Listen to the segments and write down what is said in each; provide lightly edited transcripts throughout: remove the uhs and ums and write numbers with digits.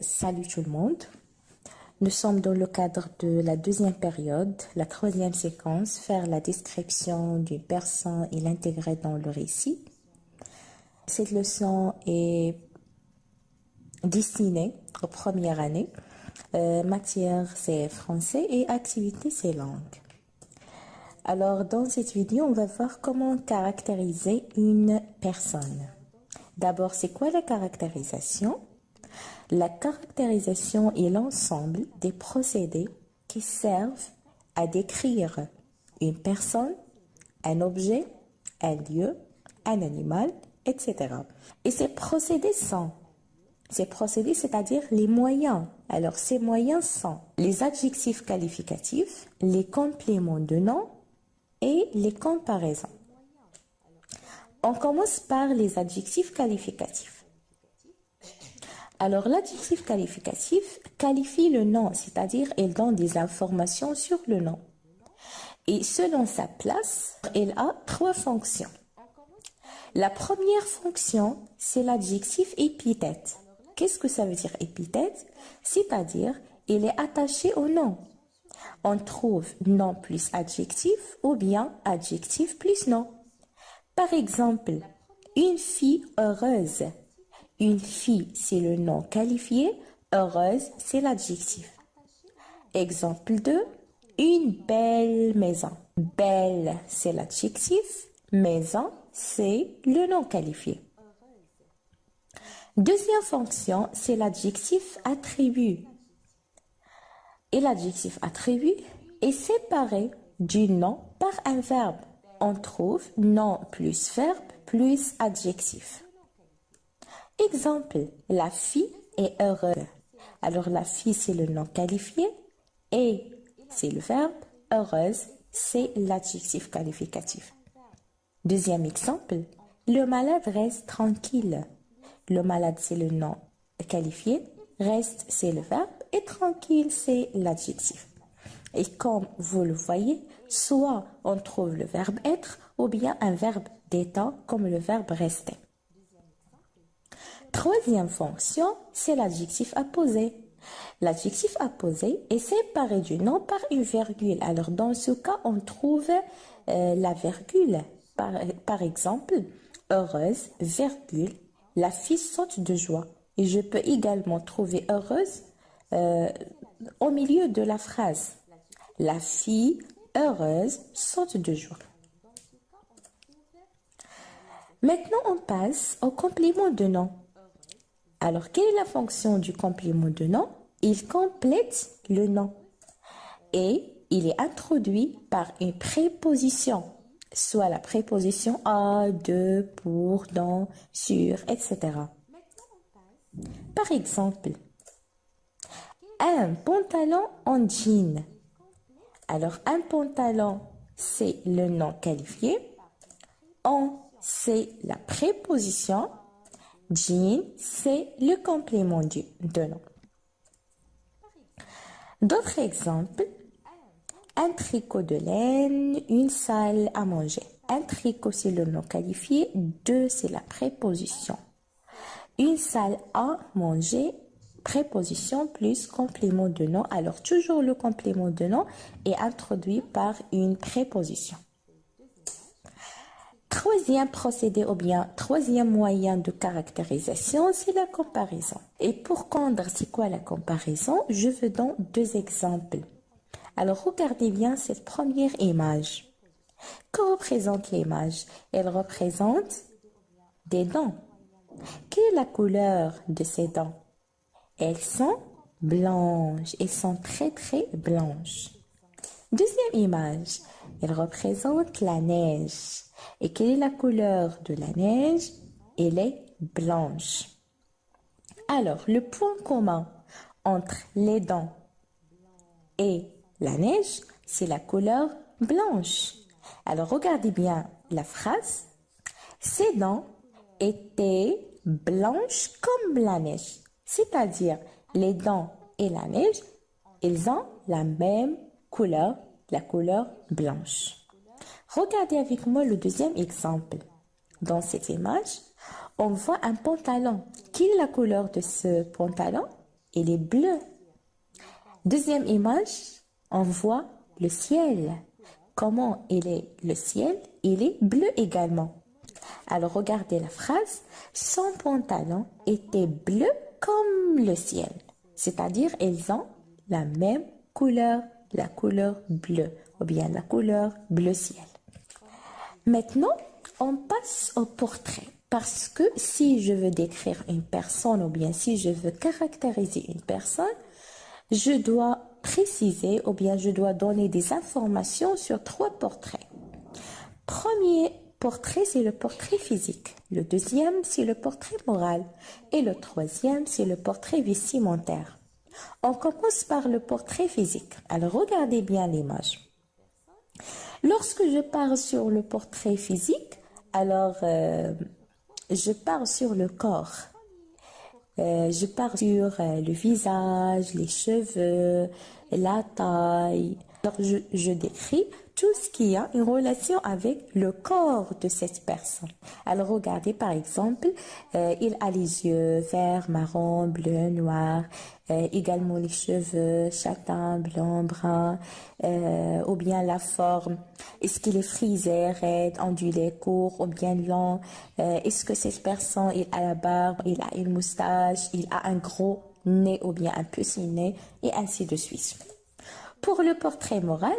Salut tout le monde. Nous sommes dans le cadre de la deuxième période, la troisième séquence, faire la description d'une personne et l'intégrer dans le récit. Cette leçon est destinée aux premières années. Matière, c'est français et activité, c'est langue. Alors, dans cette vidéo, on va voir comment caractériser une personne. D'abord, c'est quoi la caractérisation? La caractérisation est l'ensemble des procédés qui servent à décrire une personne, un objet, un lieu, un animal, etc. Et ces procédés, c'est-à-dire les moyens. Alors, ces moyens sont les adjectifs qualificatifs, les compléments de nom et les comparaisons. On commence par les adjectifs qualificatifs. Alors, l'adjectif qualificatif qualifie le nom, c'est-à-dire il donne des informations sur le nom. Et selon sa place, il a trois fonctions. La première fonction, c'est l'adjectif épithète. Qu'est-ce que ça veut dire épithète? C'est-à-dire, il est attaché au nom. On trouve nom plus adjectif ou bien adjectif plus nom. Par exemple, une fille heureuse. Une fille, c'est le nom qualifié. Heureuse, c'est l'adjectif. Exemple 2. Une belle maison. Belle, c'est l'adjectif. Maison, c'est le nom qualifié. Deuxième fonction, c'est l'adjectif attribut. Et l'adjectif attribut est séparé du nom par un verbe. On trouve nom plus verbe plus adjectif. Exemple, la fille est heureuse. Alors, la fille, c'est le nom qualifié et c'est le verbe. Heureuse, c'est l'adjectif qualificatif. Deuxième exemple, le malade reste tranquille. Le malade, c'est le nom qualifié. Reste, c'est le verbe. Et tranquille, c'est l'adjectif. Et comme vous le voyez, soit on trouve le verbe être ou bien un verbe d'état comme le verbe rester. Troisième fonction, c'est l'adjectif apposé. L'adjectif apposé est séparé du nom par une virgule. Alors, dans ce cas, on trouve la virgule. Par exemple, heureuse, virgule, la fille saute de joie. Et je peux également trouver heureuse au milieu de la phrase. La fille heureuse saute de joie. Maintenant, on passe au complément de nom. Alors, quelle est la fonction du complément de nom? Il complète le nom et il est introduit par une préposition, soit la préposition à, de, pour, dans, sur, etc. Par exemple, un pantalon en jean. Alors, un pantalon, c'est le nom qualifié. En, c'est la préposition. Jean, c'est le complément de nom. D'autres exemples, un tricot de laine, une salle à manger. Un tricot, c'est le nom qualifié. Deux, c'est la préposition. Une salle à manger, préposition plus complément de nom. Alors, toujours le complément de nom est introduit par une préposition. Troisième procédé ou bien troisième moyen de caractérisation, c'est la comparaison. Et pour comprendre c'est quoi la comparaison, je vous donne deux exemples. Alors regardez bien cette première image. Que représente l'image? Elle représente des dents. Quelle est la couleur de ces dents? Elles sont blanches. Elles sont très blanches. Deuxième image, elle représente la neige. Et quelle est la couleur de la neige? Elle est blanche. Alors, le point commun entre les dents et la neige, c'est la couleur blanche. Alors, regardez bien la phrase. Ces dents étaient blanches comme la neige. C'est-à-dire, les dents et la neige, ils ont la même couleur, la couleur blanche. Regardez avec moi le deuxième exemple. Dans cette image, on voit un pantalon. Quelle est la couleur de ce pantalon? il est bleu. Deuxième image, on voit le ciel. Comment il est le ciel? Il est bleu également. Alors regardez la phrase. Son pantalon était bleu comme le ciel. C'est-à-dire ils ont la même couleur, la couleur bleue ou bien la couleur bleu ciel. Maintenant, on passe au portrait. Parce que si je veux décrire une personne ou bien si je veux caractériser une personne, je dois préciser ou bien je dois donner des informations sur 3 portraits. Premier portrait, c'est le portrait physique. Le deuxième, c'est le portrait moral. Et le troisième, c'est le portrait vestimentaire. On commence par le portrait physique. Alors, regardez bien l'image. Lorsque je pars sur le portrait physique, alors je pars sur le corps. Je pars sur le visage, les cheveux, la taille. Alors, je décris tout ce qui a une relation avec le corps de cette personne. Alors, regardez par exemple, il a les yeux verts, marron, bleu, noir, également les cheveux châtain, blanc, brun, ou bien la forme. Est-ce qu'il est frisé, raide, ondulé, court ou bien long? Est-ce que cette personne, il a la barbe, il a une moustache, il a un gros nez ou bien un petit nez, et ainsi de suite. Pour le portrait moral,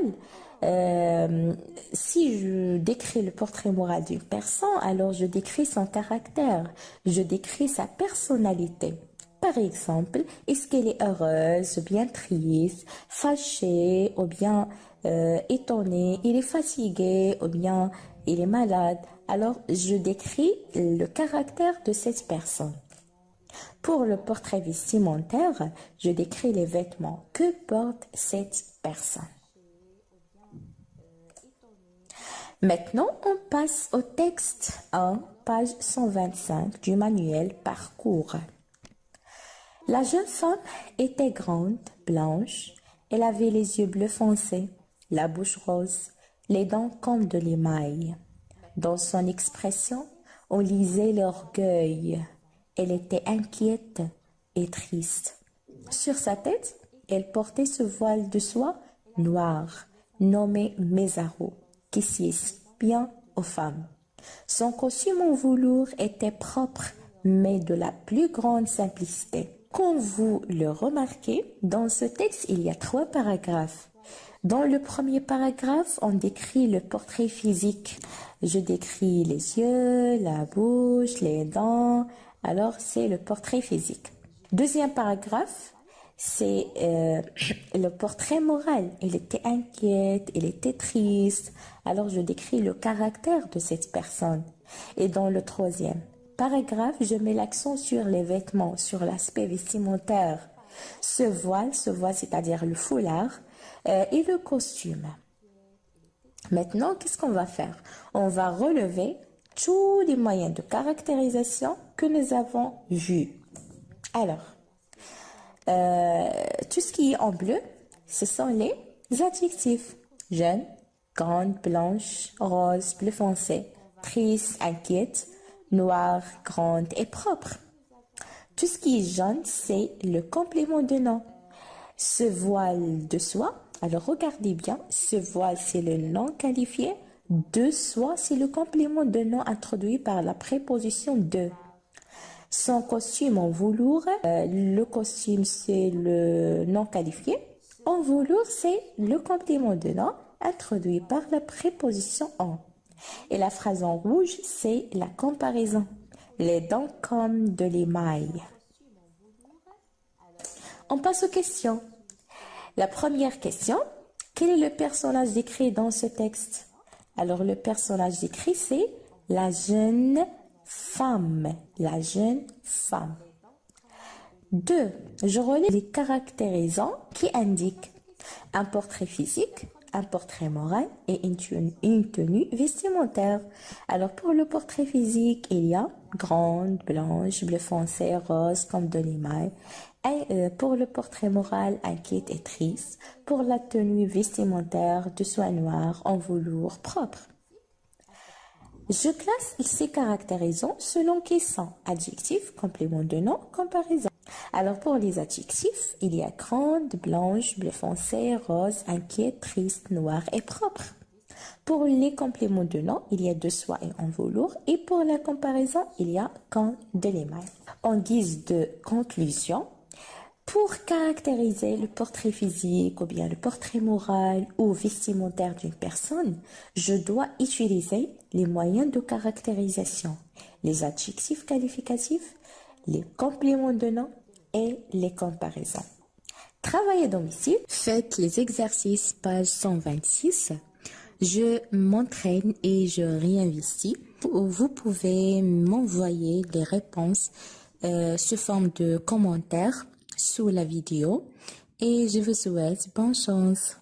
si je décris le portrait moral d'une personne, alors je décris son caractère, je décris sa personnalité. Par exemple, est-ce qu'elle est heureuse, ou bien triste, fâchée, ou bien étonnée, il est fatigué, ou bien il est malade. Alors, je décris le caractère de cette personne. Pour le portrait vestimentaire, je décris les vêtements que porte cette personne. Maintenant, on passe au texte 1, page 125 du manuel Parcours. La jeune femme était grande, blanche, elle avait les yeux bleus foncés, la bouche rose, les dents comme de l'émail. Dans son expression, on lisait l'orgueil. Elle était inquiète et triste. Sur sa tête, elle portait ce voile de soie noir, nommé mésaro, qui sied bien aux femmes. Son costume en velours était propre, mais de la plus grande simplicité. Comme vous le remarquez, dans ce texte, il y a 3 paragraphes. Dans le premier paragraphe, on décrit le portrait physique. Je décris les yeux, la bouche, les dents. Alors, c'est le portrait physique. Deuxième paragraphe, c'est le portrait moral. Il était inquiète, il était triste. Alors, je décris le caractère de cette personne. Et dans le troisième paragraphe, je mets l'accent sur les vêtements, sur l'aspect vestimentaire. Ce voile, c'est-à-dire le foulard, et le costume. Maintenant, qu'est-ce qu'on va faire? On va relever tous les moyens de caractérisation que nous avons vus. Alors, tout ce qui est en bleu, ce sont les adjectifs. Jeune, grande, blanche, rose, bleu foncé, triste, inquiète, noire, grande et propre. Tout ce qui est jaune, c'est le complément de nom. Ce voile de soie, alors regardez bien, ce voile c'est le nom qualifié, de soie c'est le complément de nom introduit par la préposition de. Son costume en velours, le costume c'est le nom qualifié, en velours c'est le complément de nom introduit par la préposition en. Et la phrase en rouge c'est la comparaison, les dents comme de l'émail. On passe aux questions. La première question, quel est le personnage décrit dans ce texte? Alors, le personnage décrit, c'est la jeune femme. La jeune femme. 2. Je relis les caractérisants qui indiquent un portrait physique, un portrait moral et une tenue vestimentaire. Alors, pour le portrait physique, il y a grande, blanche, bleu foncé, rose, comme de l'émail. Et pour le portrait moral, inquiète et triste. Pour la tenue vestimentaire, de soie noire, en velours, propre. Je classe ces caractérisants selon qu'ils sont adjectifs, complément de nom, comparaison. Alors pour les adjectifs, il y a grande, blanche, bleu foncé, rose, inquiète, triste, noire et propre. Pour les compléments de nom, il y a de soie et en velours. Et pour la comparaison, il y a quand de l'émail. En guise de conclusion, pour caractériser le portrait physique ou bien le portrait moral ou vestimentaire d'une personne, je dois utiliser les moyens de caractérisation, les adjectifs qualificatifs, les compléments de nom et les comparaisons. Travail à domicile, faites les exercices page 126. Je m'entraîne et je réinvestis. Vous pouvez m'envoyer des réponses sous forme de commentaires sous la vidéo et je vous souhaite bonne chance.